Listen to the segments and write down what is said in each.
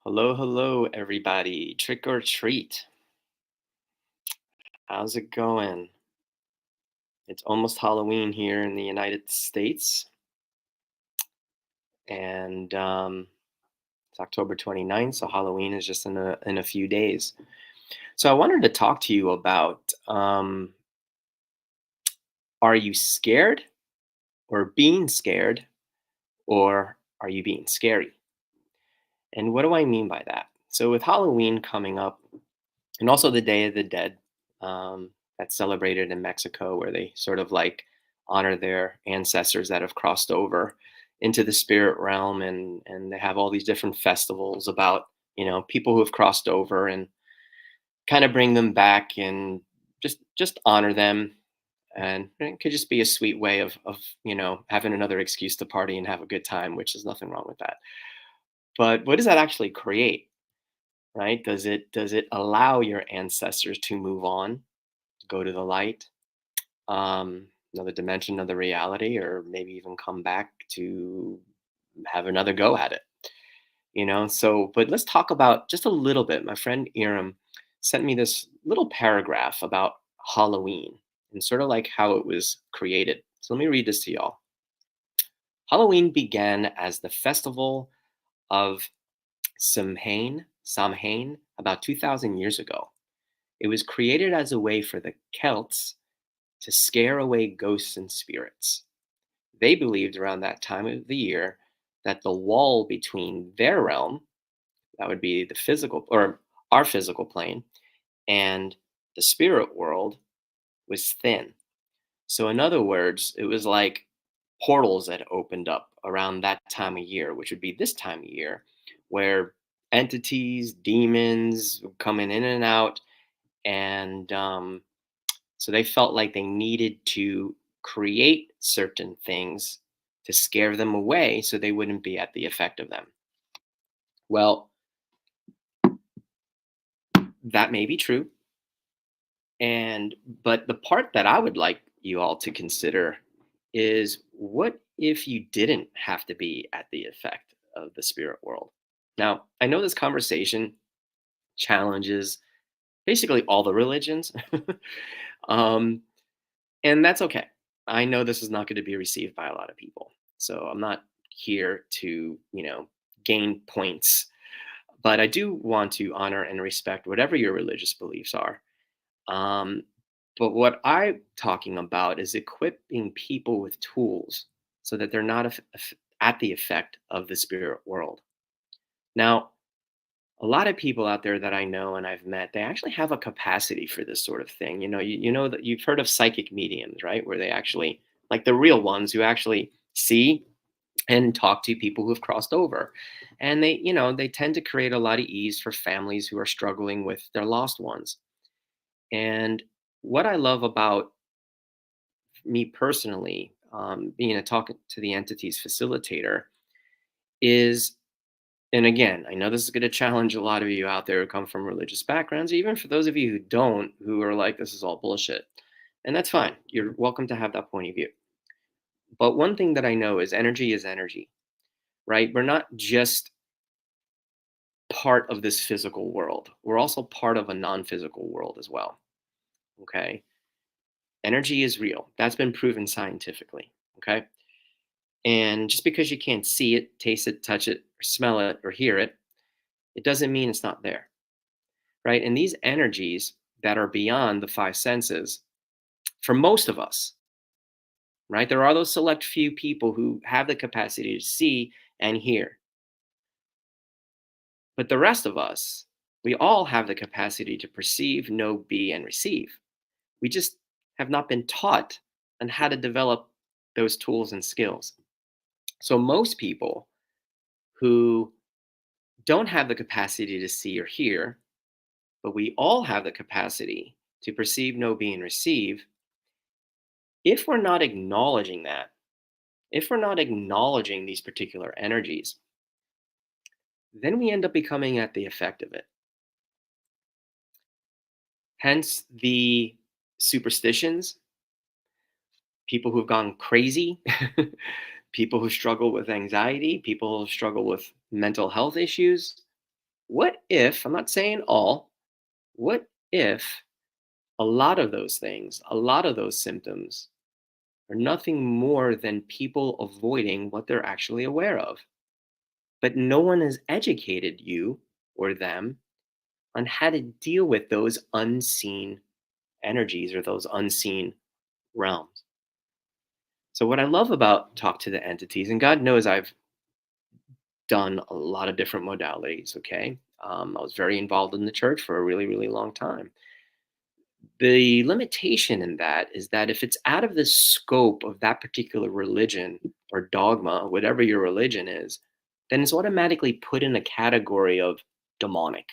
Hello, hello, everybody. Trick or treat. How's it going? It's almost Halloween here in the United States, and it's October 29th, so Halloween is just in a few days. So I wanted to talk to you about are you scared or being scared, or are you being scary? And what do I mean by that? So with Halloween coming up, and also the Day of the Dead, that's celebrated in Mexico, where they sort of like honor their ancestors that have crossed over into the spirit realm, and they have all these different festivals about people who have crossed over and kind of bring them back and just honor them. And it could just be a sweet way of having another excuse to party and have a good time, which is nothing wrong with that. But what does that actually create? Right? Does it allow your ancestors to move on, go to the light, another dimension of the reality, or maybe even come back to have another go at it? So, but let's talk about just a little bit. My friend Iram sent me this little paragraph about Halloween and sort of like how it was created. So let me read this to y'all. Halloween began as the festival of Samhain about 2,000 years ago. It was created as a way for the Celts to scare away ghosts and spirits. They believed around that time of the year that the wall between their realm, that would be the physical or our physical plane, and the spirit world was thin. So, in other words, it was like portals that opened up around that time of year, which would be this time of year, where entities, demons coming in and out, and so they felt like they needed to create certain things to scare them away so they wouldn't be at the effect of them. Well, that may be true. And but the part that I would like you all to consider is, what if you didn't have to be at the effect of the spirit world? Now, I know this conversation challenges basically all the religions. um, And that's okay. I know this is not going to be received by a lot of people. So I'm not here to, gain points, but I do want to honor and respect whatever your religious beliefs are. Um, but what I'm talking about is equipping people with tools so that they're not at the effect of the spirit world. Now, a lot of people out there that I know and I've met, they actually have a capacity for this sort of thing. You know that you've heard of psychic mediums, right? Where they actually, like the real ones who actually see and talk to people who have crossed over. And they tend to create a lot of ease for families who are struggling with their lost ones. And what I love about me personally, being a talk to the entities facilitator, is, and again, I know this is going to challenge a lot of you out there who come from religious backgrounds, even for those of you who don't, who are like, this is all bullshit. And that's fine. You're welcome to have that point of view. But one thing that I know is energy, right? We're not just part of this physical world, we're also part of a non physical world as well. Okay. Energy is real. That's been proven scientifically. Okay. And just because you can't see it, taste it, touch it, or smell it, or hear it, it doesn't mean it's not there, right? And these energies that are beyond the five senses, for most of us, right? There are those select few people who have the capacity to see and hear. But the rest of us, we all have the capacity to perceive, know, be, and receive. We just have not been taught on how to develop those tools and skills. So most people who don't have the capacity to see or hear, but we all have the capacity to perceive, know, be, and receive. If we're not acknowledging that, if we're not acknowledging these particular energies, then we end up becoming at the effect of it. Hence the superstitions, people who've gone crazy, people who struggle with anxiety, people who struggle with mental health issues. What if, I'm not saying all, what if a lot of those things, a lot of those symptoms are nothing more than people avoiding what they're actually aware of? But no one has educated you or them on how to deal with those unseen energies or those unseen realms. So, what I love about Talk to the Entities, and God knows I've done a lot of different modalities, okay? I was very involved in the church for a really, really long time. The limitation in that is that if it's out of the scope of that particular religion or dogma, whatever your religion is, then it's automatically put in a category of demonic.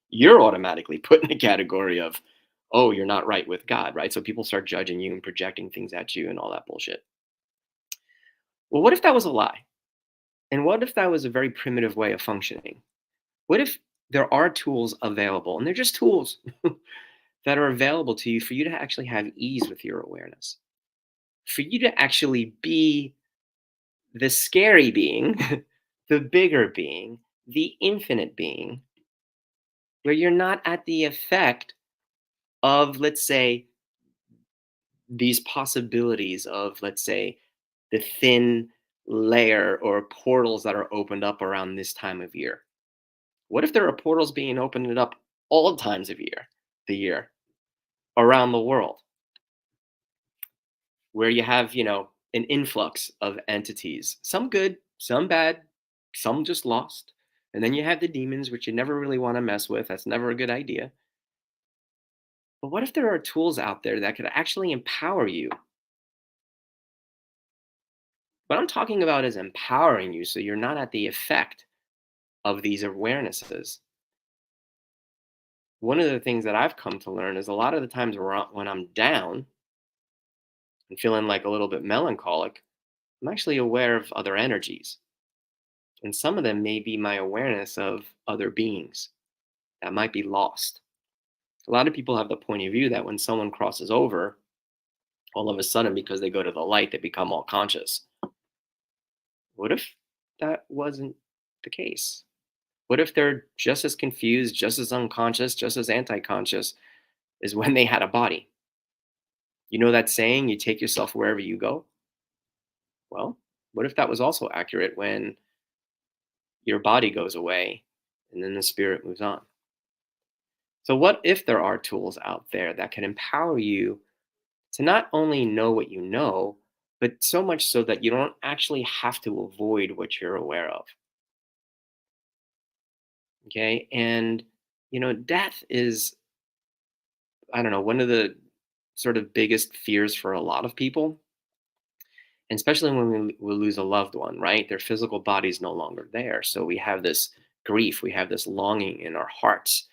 You're automatically put in a category of, oh, you're not right with God, right? So people start judging you and projecting things at you and all that bullshit. Well, what if that was a lie? And what if that was a very primitive way of functioning? What if there are tools available, and they're just tools that are available to you for you to actually have ease with your awareness, for you to actually be the scary being, the bigger being, the infinite being, where you're not at the effect of, let's say, these possibilities of, let's say, the thin layer or portals that are opened up around this time of year. What if there are portals being opened up all times of the year around the world, where you have, an influx of entities, some good, some bad, some just lost. And then you have the demons, which you never really want to mess with. That's never a good idea. But what if there are tools out there that could actually empower you? What I'm talking about is empowering you so you're not at the effect of these awarenesses. One of the things that I've come to learn is a lot of the times when I'm down and feeling like a little bit melancholic, I'm actually aware of other energies. And some of them may be my awareness of other beings that might be lost. A lot of people have the point of view that when someone crosses over, all of a sudden, because they go to the light, they become all conscious. What if that wasn't the case? What if they're just as confused, just as unconscious, just as anti conscious as when they had a body? You know that saying, you take yourself wherever you go? Well, what if that was also accurate when your body goes away and then the spirit moves on? So, what if there are tools out there that can empower you to not only know what you know, but so much so that you don't actually have to avoid what you're aware of? Okay. And, death is, I don't know, one of the sort of biggest fears for a lot of people, and especially when we lose a loved one, right? Their physical body's no longer there. So we have this grief, we have this longing in our hearts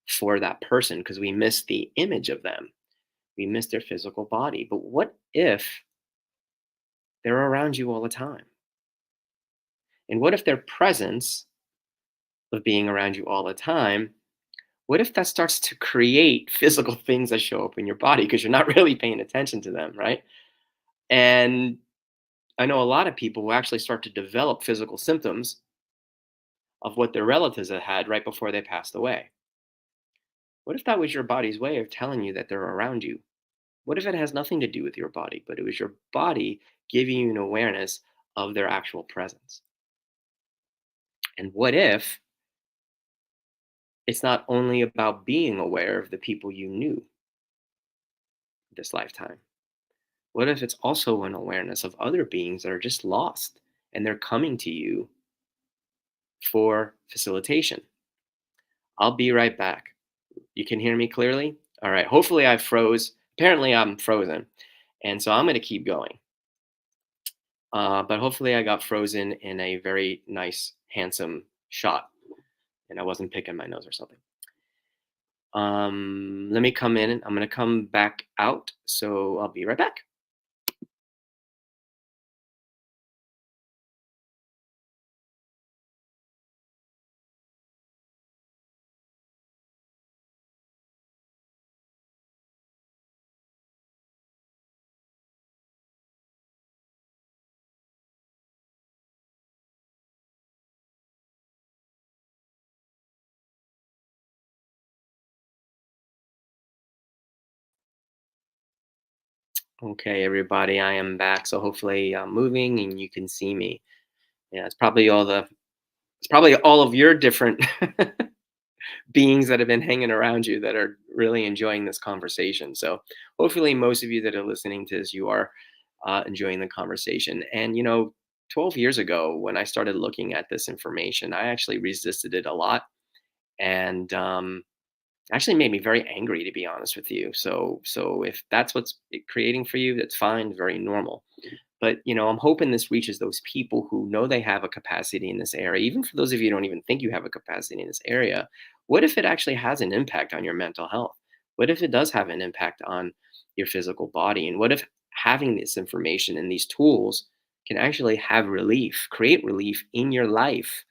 for that person because we miss the image of them. We miss their physical body. But what if they're around you all the time? And what if their presence of being around you all the time, what if that starts to create physical things that show up in your body because you're not really paying attention to them, right? And I know a lot of people who actually start to develop physical symptoms of what their relatives had right before they passed away. What if that was your body's way of telling you that they're around you? What if it has nothing to do with your body, but it was your body giving you an awareness of their actual presence? And what if it's not only about being aware of the people you knew this lifetime? What if it's also an awareness of other beings that are just lost and they're coming to you for facilitation? I'll be right back. You can hear me clearly? All right. Hopefully I froze. Apparently I'm frozen. And so I'm going to keep going. But hopefully I got frozen in a very nice, handsome shot and I wasn't picking my nose or something. Let me come in. I'm going to come back out. So I'll be right back. Okay, everybody, I am back. So hopefully I'm moving and you can see me. Yeah, it's probably all of your different beings that have been hanging around you that are really enjoying this conversation. So hopefully most of you that are listening to this, you are enjoying the conversation. And 12 years ago when I started looking at this information, I actually resisted it a lot, and actually made me very angry, to be honest with you. So if that's what's creating for you, that's fine, very normal. But I'm hoping this reaches those people who know they have a capacity in this area. Even for those of you who don't even think you have a capacity in this area, what if it actually has an impact on your mental health? What if it does have an impact on your physical body? And what if having this information and these tools can actually have relief, create relief in your life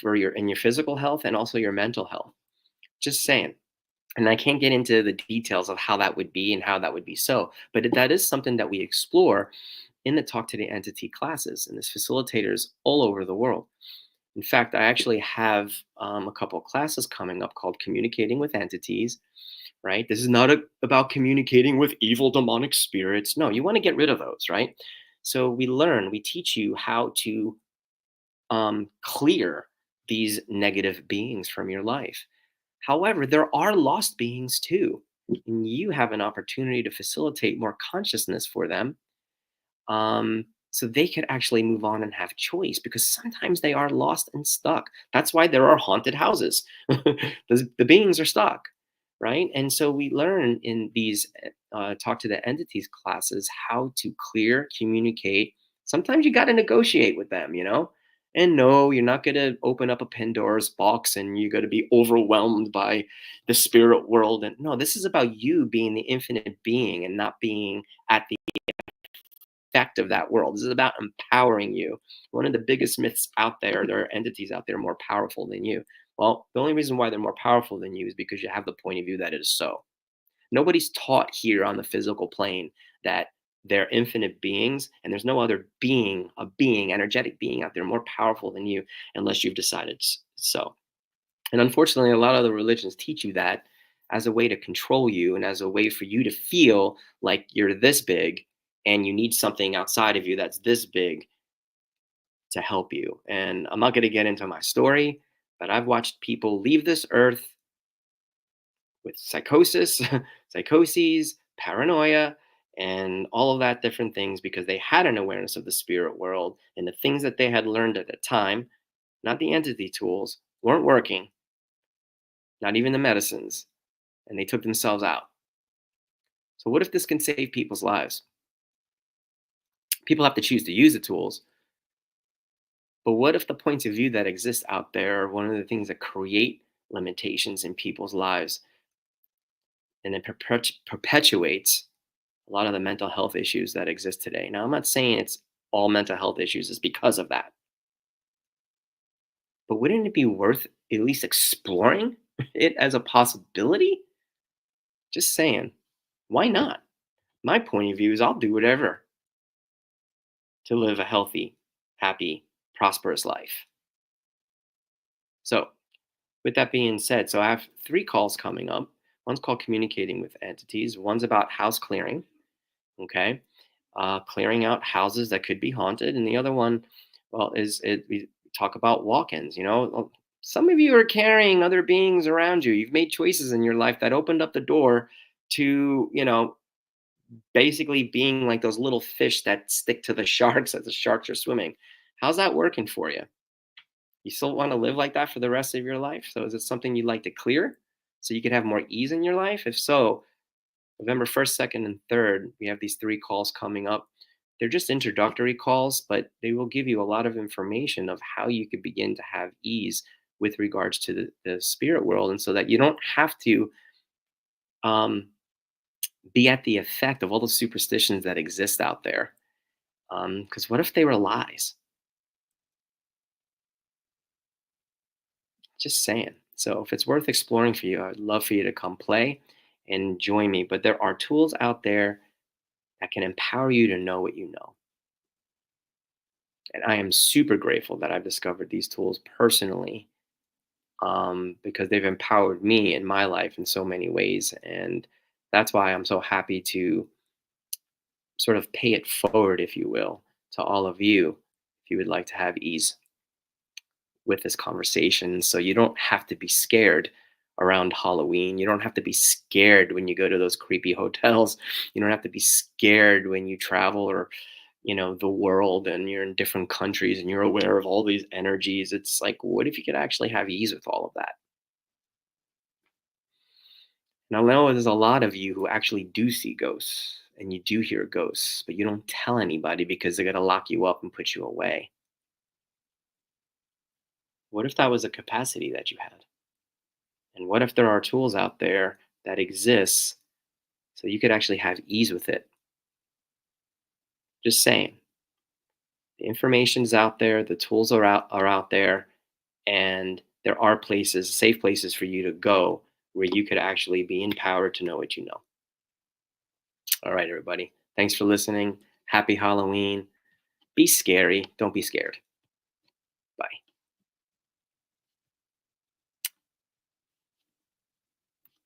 for your physical health and also your mental health? Just saying. And I can't get into the details of how that would be and how that would be so, but that is something that we explore in the Talk to the Entity classes, and there's facilitators all over the world. In fact, I actually have a couple of classes coming up called Communicating with Entities, right? This is not about communicating with evil demonic spirits. No, you want to get rid of those, right? So we teach you how to clear these negative beings from your life. However, there are lost beings too, and you have an opportunity to facilitate more consciousness for them, so they could actually move on and have choice, because sometimes they are lost and stuck. That's why there are haunted houses. The beings are stuck, right? And so we learn in these Talk to the Entities classes how to clear, communicate. Sometimes you got to negotiate with them, and no, you're not going to open up a Pandora's box and you're going to be overwhelmed by the spirit world. And no, this is about you being the infinite being and not being at the effect of that world. This is about empowering you. One of the biggest myths out there are entities out there more powerful than you. Well, the only reason why they're more powerful than you is because you have the point of view that it is so. Nobody's taught here on the physical plane that they're infinite beings, and there's no other being, energetic being out there more powerful than you, unless you've decided so. And unfortunately, a lot of the religions teach you that as a way to control you and as a way for you to feel like you're this big and you need something outside of you that's this big to help you. And I'm not going to get into my story, but I've watched people leave this earth with psychosis, psychoses, paranoia, and all of that different things because they had an awareness of the spirit world, and the things that they had learned at the time, not the entity tools, weren't working, not even the medicines, and they took themselves out. So, what if this can save people's lives? People have to choose to use the tools, but what if the points of view that exist out there are one of the things that create limitations in people's lives, and it perpetuates a lot of the mental health issues that exist today? Now, I'm not saying it's all mental health issues is because of that, but wouldn't it be worth at least exploring it as a possibility? Just saying, why not? My point of view is I'll do whatever to live a healthy, happy, prosperous life. So, with that being said, so I have three calls coming up. One's called Communicating with Entities, one's about house clearing, okay? Clearing out houses that could be haunted. And the other one, well, we talk about walk-ins. Some of you are carrying other beings around you. You've made choices in your life that opened up the door to, basically being like those little fish that stick to the sharks as the sharks are swimming. How's that working for you? You still want to live like that for the rest of your life? So is it something you'd like to clear so you could have more ease in your life? If so, November 1st, 2nd, and 3rd, we have these three calls coming up. They're just introductory calls, but they will give you a lot of information of how you could begin to have ease with regards to the spirit world, and so that you don't have to um, be at the effect of all the superstitions that exist out there. Because what if they were lies? Just saying. So if it's worth exploring for you, I'd love for you to come play and join me. But there are tools out there that can empower you to know what you know. And I am super grateful that I've discovered these tools personally, because they've empowered me in my life in so many ways. And that's why I'm so happy to sort of pay it forward, if you will, to all of you if you would like to have ease with this conversation. So you don't have to be scared around Halloween. You don't have to be scared when you go to those creepy hotels. You don't have to be scared when you travel or, the world and you're in different countries and you're aware of all these energies. It's like, what if you could actually have ease with all of that? And I know there's a lot of you who actually do see ghosts and you do hear ghosts, but you don't tell anybody because they're going to lock you up and put you away. What if that was a capacity that you had? And what if there are tools out there that exist so you could actually have ease with it? Just saying. The information's out there, the tools are out there, and there are places, safe places for you to go where you could actually be empowered to know what you know. All right, everybody. Thanks for listening. Happy Halloween. Be scary. Don't be scared. Bye.